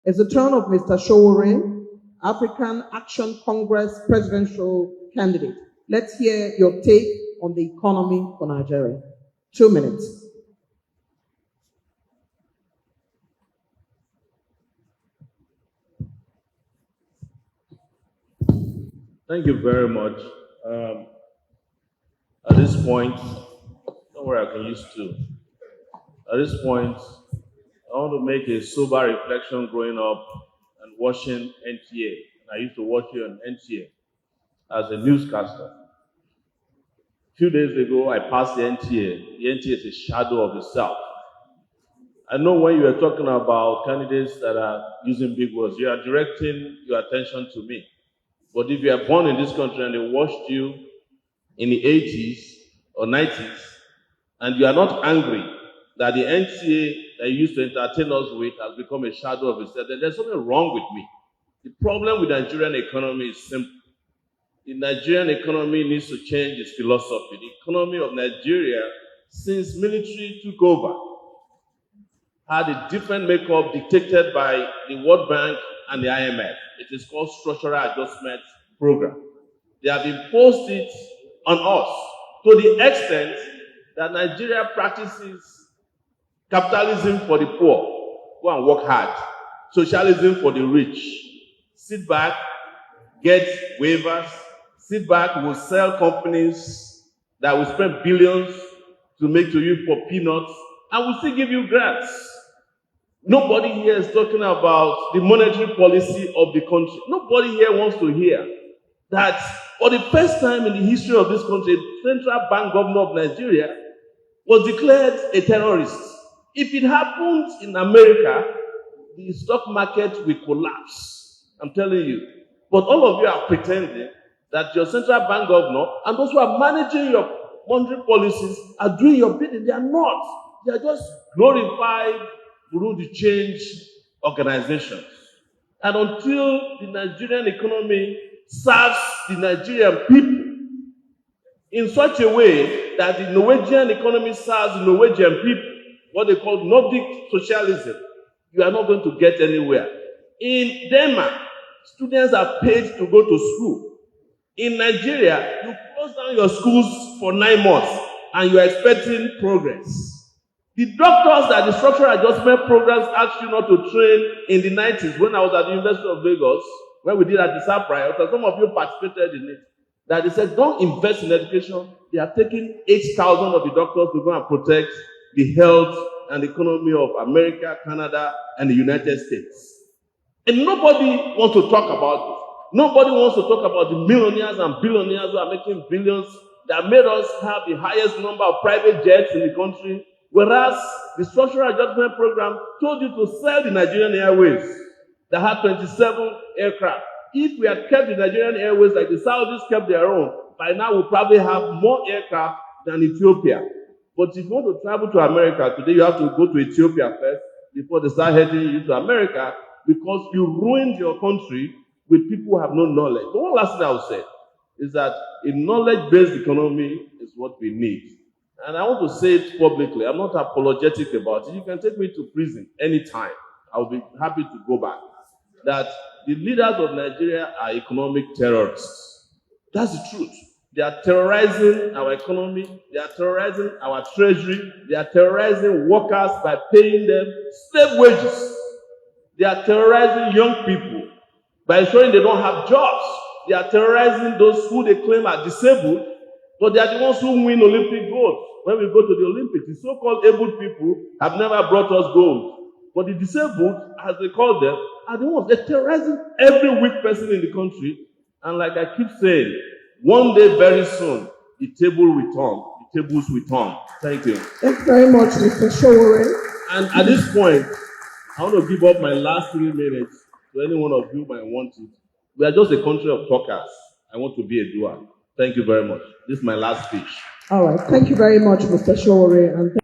It's the turn of Mr. Sowore, African Action Congress presidential candidate. Let's hear your take on the economy for Nigeria. 2 minutes. Thank you very much. At this point, don't worry, I can use two. At this point, I want to make a sober reflection growing up and watching NTA. I used to watch you on NTA as a newscaster. A few days ago, I passed the NTA. The NTA is a shadow of itself. I know when you are talking about candidates that are using big words, you are directing your attention to me. But if you are born in this country and they watched you in the 80s or 90s, and you are not angry that the NTA that you used to entertain us with has become a shadow of itself, then there's something wrong with me. The problem with the Nigerian economy is simple. The Nigerian economy needs to change its philosophy. The economy of Nigeria, since military took over, had a different makeup dictated by the World Bank and the IMF. It is called Structural Adjustment Program. They have imposed it on us to the extent that Nigeria practices capitalism for the poor. Go and work hard. Socialism for the rich. Sit back, get waivers. Sit back, we'll sell companies that will spend billions to make to you for peanuts, and we'll still give you grants. Nobody here is talking about the monetary policy of the country. Nobody here wants to hear that for the first time in the history of this country, the Central Bank Governor of Nigeria was declared a terrorist. If it happens in America, the stock market will collapse. I'm telling you. But all of you are pretending that your Central Bank Governor and those who are managing your monetary policies are doing your bidding. They are not. They are just glorified through the change organizations. And until the Nigerian economy serves the Nigerian people in such a way that the Norwegian economy serves the Norwegian people, what they call Nordic socialism, you are not going to get anywhere. In Denmark, students are paid to go to school. In Nigeria, you close down your schools for 9 months and you are expecting progress. The doctors that the structural adjustment programs asked you not to train in the 90s when I was at the University of Lagos, when we did at the SAP riot, and some of you participated in it, that they said, don't invest in education. They are taking 8,000 of the doctors to go and protect the health and economy of America, Canada, and the United States. And nobody wants to talk about it. Nobody wants to talk about the millionaires and billionaires who are making billions that made us have the highest number of private jets in the country, whereas the structural adjustment program told you to sell the Nigerian Airways that had 27 aircraft. If we had kept the Nigerian Airways like the Saudis kept their own, by now we'll probably have more aircraft than Ethiopia. But if you want to travel to America today, you have to go to Ethiopia first before they start heading you to America, because you ruined your country with people who have no knowledge. But one last thing I will say is that a knowledge-based economy is what we need. And I want to say it publicly. I'm not apologetic about it. You can take me to prison anytime. I'll be happy to go back. That the leaders of Nigeria are economic terrorists. That's the truth. They are terrorizing our economy. They are terrorizing our treasury. They are terrorizing workers by paying them slave wages. They are terrorizing young people by ensuring they don't have jobs. They are terrorizing those who they claim are disabled, but they are the ones who win Olympic gold. When we go to the Olympics, the so-called able people have never brought us gold. But the disabled, as they call them, are the ones. They're terrorizing every weak person in the country. And like I keep saying, one day very soon, the table will turn. The tables will turn. Thank you. Thanks very much, Mr. Sowore. And at this point, I want to give up my last 3 minutes to any one of you who might want it. We are just a country of talkers. I want to be a doer. Thank you very much. This is my last speech. All right. Thank you very much, Mr. Sowore. And